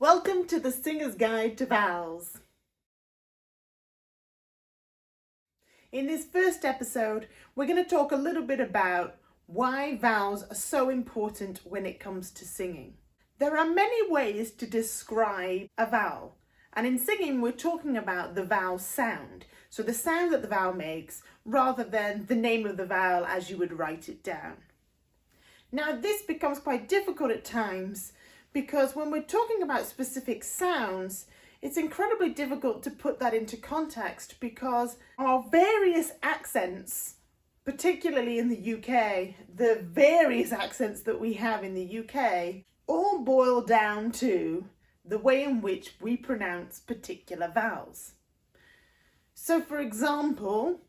Welcome to the Singer's Guide to Vowels. In this first episode, we're going to talk a little bit about why vowels are so important when it comes to singing. There are many ways to describe a vowel, and in singing we're talking about the vowel sound, so the sound that the vowel makes rather than the name of the vowel as you would write it down. Now this becomes quite difficult at times because when we're talking about specific sounds, it's incredibly difficult to put that into context because our various accents, particularly in the UK, the various accents that we have in the UK, all boil down to the way in which we pronounce particular vowels. So for example,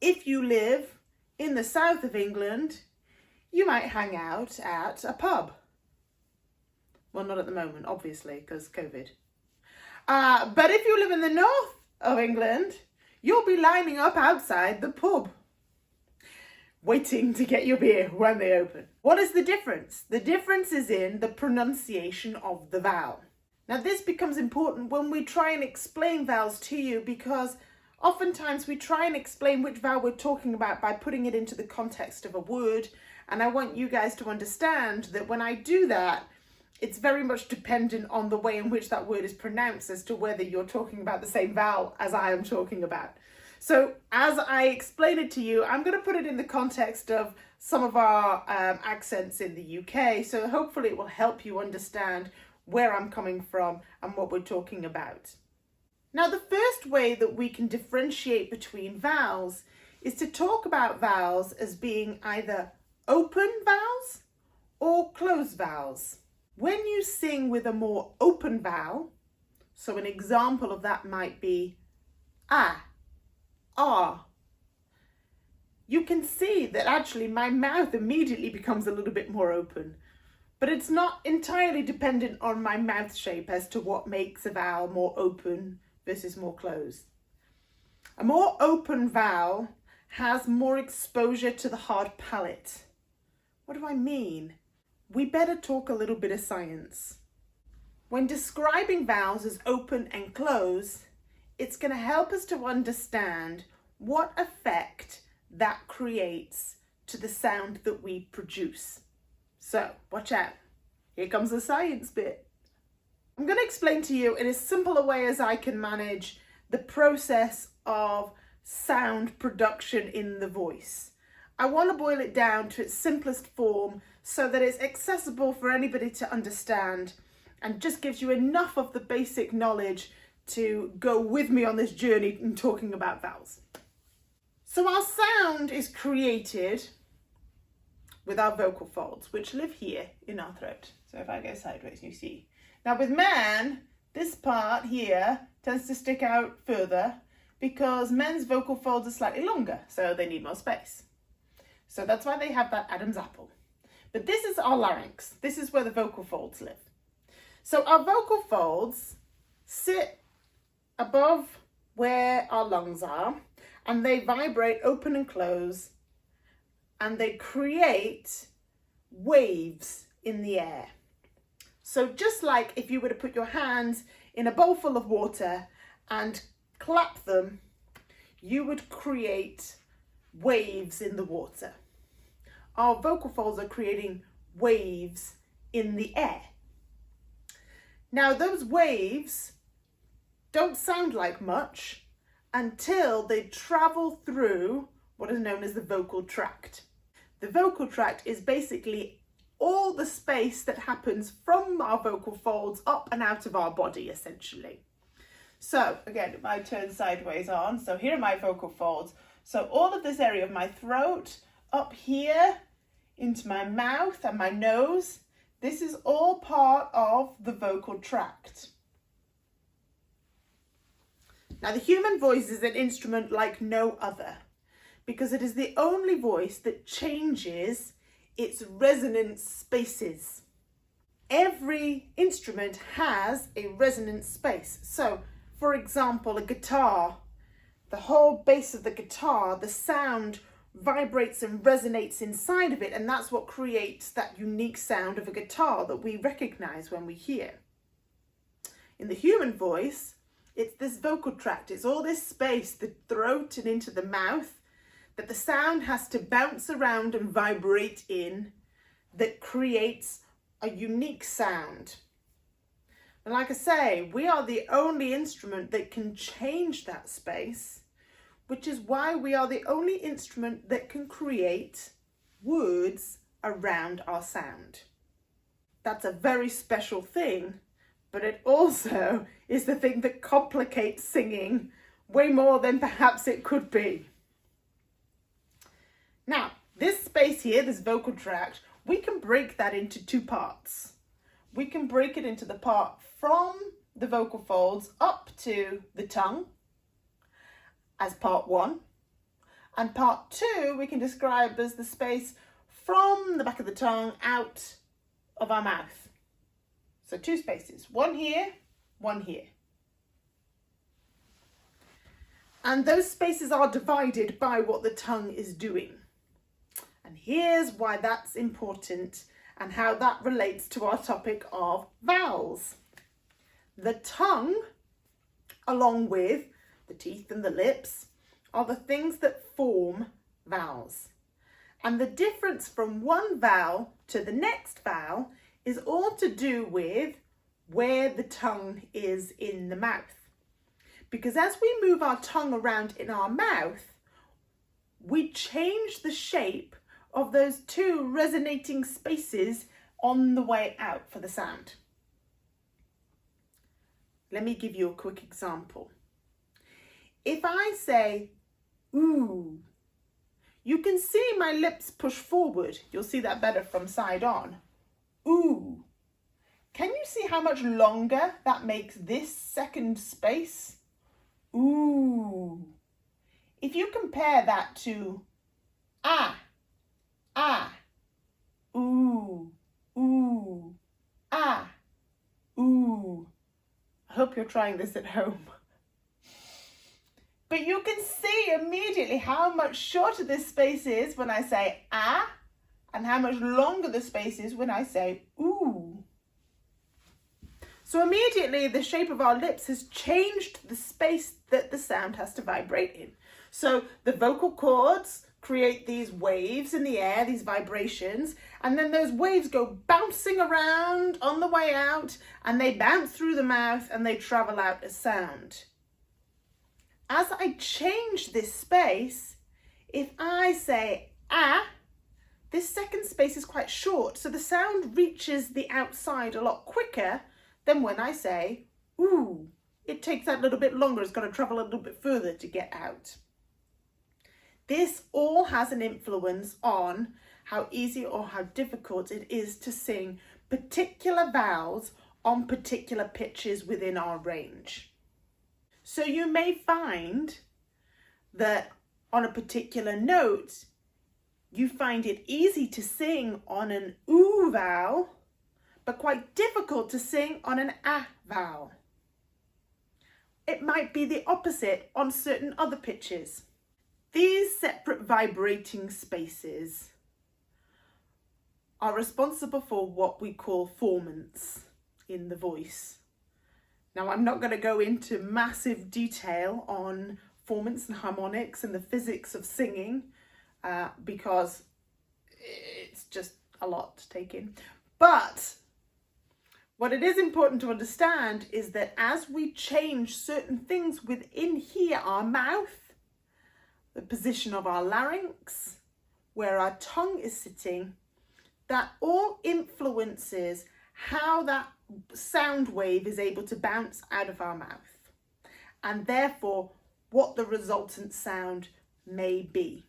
if you live in the south of England, you might hang out at a pub. Well, not at the moment, obviously, because COVID. But if you live in the north of England, you'll be lining up outside the pub, waiting to get your beer when they open. What is the difference? The difference is in the pronunciation of the vowel. Now, this becomes important when we try and explain vowels to you because oftentimes we try and explain which vowel we're talking about by putting it into the context of a word. And I want you guys to understand that when I do that, it's very much dependent on the way in which that word is pronounced as to whether you're talking about the same vowel as I am talking about. So as I explain it to you, I'm going to put it in the context of some of our accents in the UK. So hopefully it will help you understand where I'm coming from and what we're talking about. Now, the first way that we can differentiate between vowels is to talk about vowels as being either open vowels or closed vowels. When you sing with a more open vowel, so an example of that might be ah, ah, you can see that actually my mouth immediately becomes a little bit more open, but it's not entirely dependent on my mouth shape as to what makes a vowel more open versus more closed. A more open vowel has more exposure to the hard palate. What do I mean? We better talk a little bit of science. When describing vowels as open and closed, it's going to help us to understand what effect that creates to the sound that we produce. So, watch out. Here comes the science bit. I'm going to explain to you in as simple a way as I can manage the process of sound production in the voice. I want to boil it down to its simplest form so that it's accessible for anybody to understand and just gives you enough of the basic knowledge to go with me on this journey in talking about vowels. So our sound is created with our vocal folds, which live here in our throat. So if I go sideways, you see. Now with man, this part here tends to stick out further because men's vocal folds are slightly longer, so they need more space. So that's why they have that Adam's apple. But this is our larynx. This is where the vocal folds live. So our vocal folds sit above where our lungs are, and they vibrate open and close, and they create waves in the air. So just like if you were to put your hands in a bowl full of water and clap them, you would create waves in the water. Our vocal folds are creating waves in the air. Now those waves don't sound like much until they travel through what is known as the vocal tract. The vocal tract is basically all the space that happens from our vocal folds up and out of our body, essentially. So again, if I turn sideways on, so here are my vocal folds. So all of this area of my throat, up here, into my mouth and my nose, this is all part of the vocal tract. Now the human voice is an instrument like no other because it is the only voice that changes its resonance spaces. Every instrument has a resonance space. So for example, a guitar, the whole base of the guitar, the sound vibrates and resonates inside of it, and that's what creates that unique sound of a guitar that we recognize when we hear. In the human voice, it's this vocal tract. It's all this space, the throat and into the mouth, that the sound has to bounce around and vibrate in, that creates a unique sound. And like I say, we are the only instrument that can change that space, which is why we are the only instrument that can create words around our sound. That's a very special thing, but it also is the thing that complicates singing way more than perhaps it could be. Now, this space here, this vocal tract, we can break that into two parts. We can break it into the part from the vocal folds up to the tongue as part one, and part two we can describe as the space from the back of the tongue out of our mouth. So two spaces, one here, one here. And those spaces are divided by what the tongue is doing. And here's why that's important and how that relates to our topic of vowels. The tongue, along with the teeth and the lips, are the things that form vowels. And the difference from one vowel to the next vowel is all to do with where the tongue is in the mouth. Because as we move our tongue around in our mouth, we change the shape of those two resonating spaces on the way out for the sound. Let me give you a quick example. If I say, ooh, you can see my lips push forward. You'll see that better from side on. Ooh. Can you see how much longer that makes this second space? Ooh. If you compare that to ah, ah, ooh, ooh, ah, ooh. I hope you're trying this at home. But you can see immediately how much shorter this space is when I say ah, and how much longer the space is when I say ooh. So immediately the shape of our lips has changed the space that the sound has to vibrate in. So the vocal cords create these waves in the air, these vibrations, and then those waves go bouncing around on the way out, and they bounce through the mouth and they travel out as sound. As I change this space, if I say ah, this second space is quite short, so the sound reaches the outside a lot quicker than when I say ooh. It takes that little bit longer, it's got to travel a little bit further to get out. This all has an influence on how easy or how difficult it is to sing particular vowels on particular pitches within our range. So you may find that on a particular note, you find it easy to sing on an oo vowel, but quite difficult to sing on an ah vowel. It might be the opposite on certain other pitches. These separate vibrating spaces are responsible for what we call formants in the voice. Now, I'm not going to go into massive detail on formants and harmonics and the physics of singing because it's just a lot to take in. But what it is important to understand is that as we change certain things within here, our mouth, the position of our larynx, where our tongue is sitting, that all influences how that sound wave is able to bounce out of our mouth, and therefore what the resultant sound may be,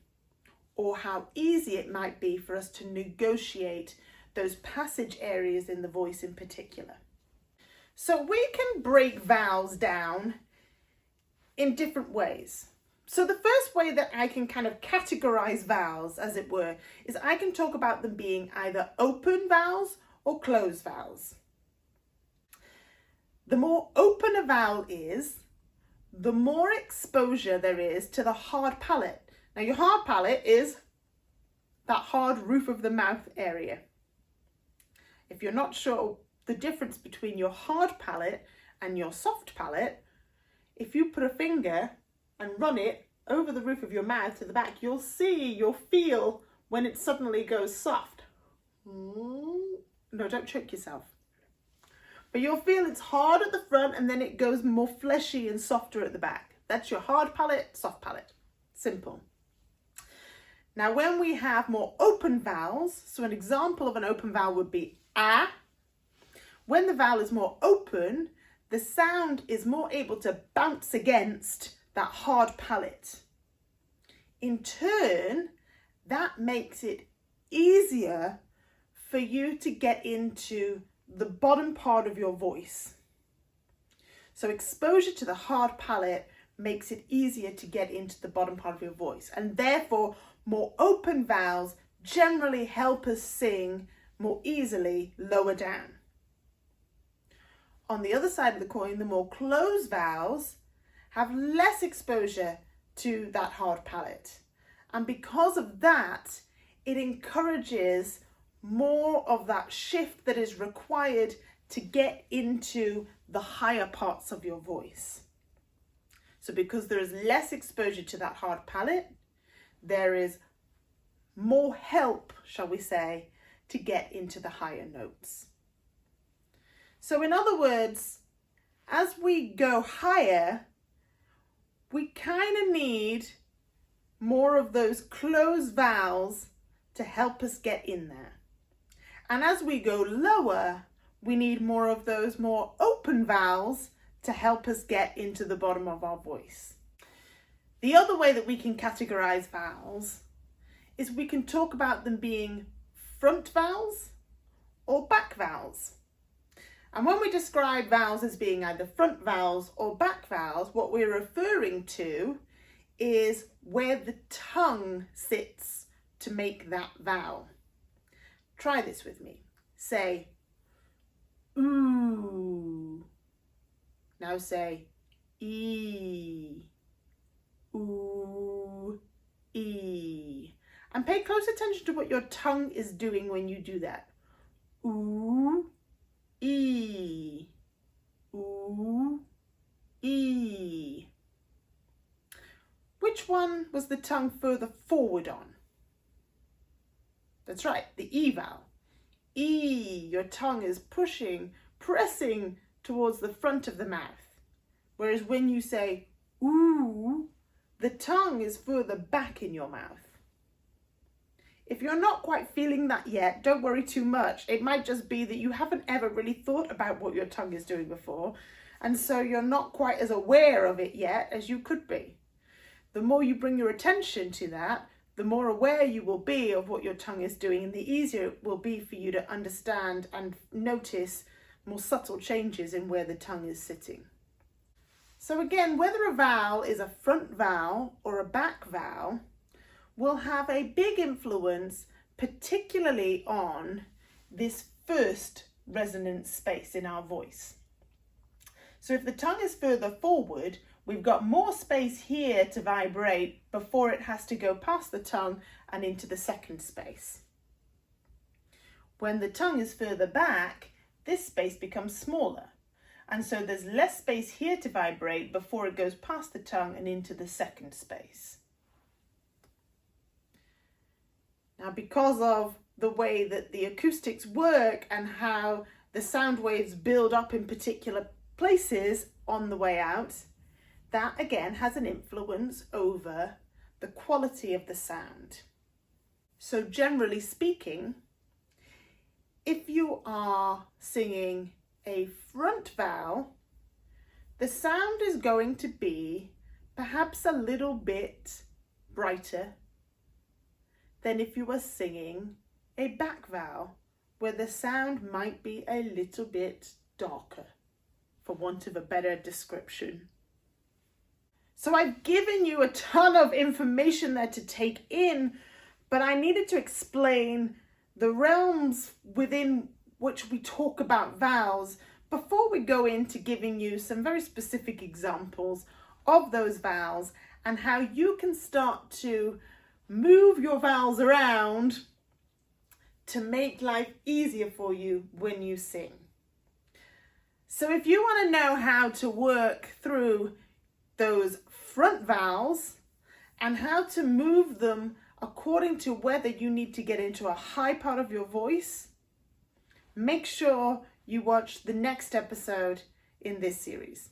or how easy it might be for us to negotiate those passage areas in the voice in particular. So we can break vowels down in different ways. So the first way that I can kind of categorize vowels, as it were, is I can talk about them being either open vowels or closed vowels. The more open a vowel is, the more exposure there is to the hard palate. Now, your hard palate is that hard roof of the mouth area. If you're not sure the difference between your hard palate and your soft palate, if you put a finger and run it over the roof of your mouth to the back, you'll feel when it suddenly goes soft. No, don't choke yourself. But you'll feel it's hard at the front and then it goes more fleshy and softer at the back. That's your hard palate, soft palate. Simple. Now, when we have more open vowels, so an example of an open vowel would be a. When the vowel is more open, the sound is more able to bounce against that hard palate. In turn, that makes it easier for you to get into the bottom part of your voice. So exposure to the hard palate makes it easier to get into the bottom part of your voice, and therefore more open vowels generally help us sing more easily lower down. On the other side of the coin, the more closed vowels have less exposure to that hard palate, and because of that, it encourages more of that shift that is required to get into the higher parts of your voice. So because there is less exposure to that hard palate, there is more help, shall we say, to get into the higher notes. So in other words, as we go higher, we kind of need more of those closed vowels to help us get in there. And as we go lower, we need more of those more open vowels to help us get into the bottom of our voice. The other way that we can categorize vowels is we can talk about them being front vowels or back vowels. And when we describe vowels as being either front vowels or back vowels, what we're referring to is where the tongue sits to make that vowel. Try this with me. Say, ooh. Now say, ee. Ooh, ee. And pay close attention to what your tongue is doing when you do that. Ooh, ee. Ooh, ee. Which one was the tongue further forward on? That's right, the E vowel. E, your tongue is pressing towards the front of the mouth. Whereas when you say ooh, the tongue is further back in your mouth. If you're not quite feeling that yet, don't worry too much. It might just be that you haven't ever really thought about what your tongue is doing before, and so you're not quite as aware of it yet as you could be. The more you bring your attention to that, the more aware you will be of what your tongue is doing, and the easier it will be for you to understand and notice more subtle changes in where the tongue is sitting. So again, whether a vowel is a front vowel or a back vowel will have a big influence, particularly on this first resonant space in our voice. So if the tongue is further forward, we've got more space here to vibrate before it has to go past the tongue and into the second space. When the tongue is further back, this space becomes smaller. And so there's less space here to vibrate before it goes past the tongue and into the second space. Now, because of the way that the acoustics work and how the sound waves build up in particular places on the way out, that again has an influence over the quality of the sound. So generally speaking, if you are singing a front vowel, the sound is going to be perhaps a little bit brighter than if you were singing a back vowel, where the sound might be a little bit darker, for want of a better description. So I've given you a ton of information there to take in, but I needed to explain the realms within which we talk about vowels before we go into giving you some very specific examples of those vowels and how you can start to move your vowels around to make life easier for you when you sing. So if you want to know how to work through those front vowels and how to move them according to whether you need to get into a high part of your voice, make sure you watch the next episode in this series.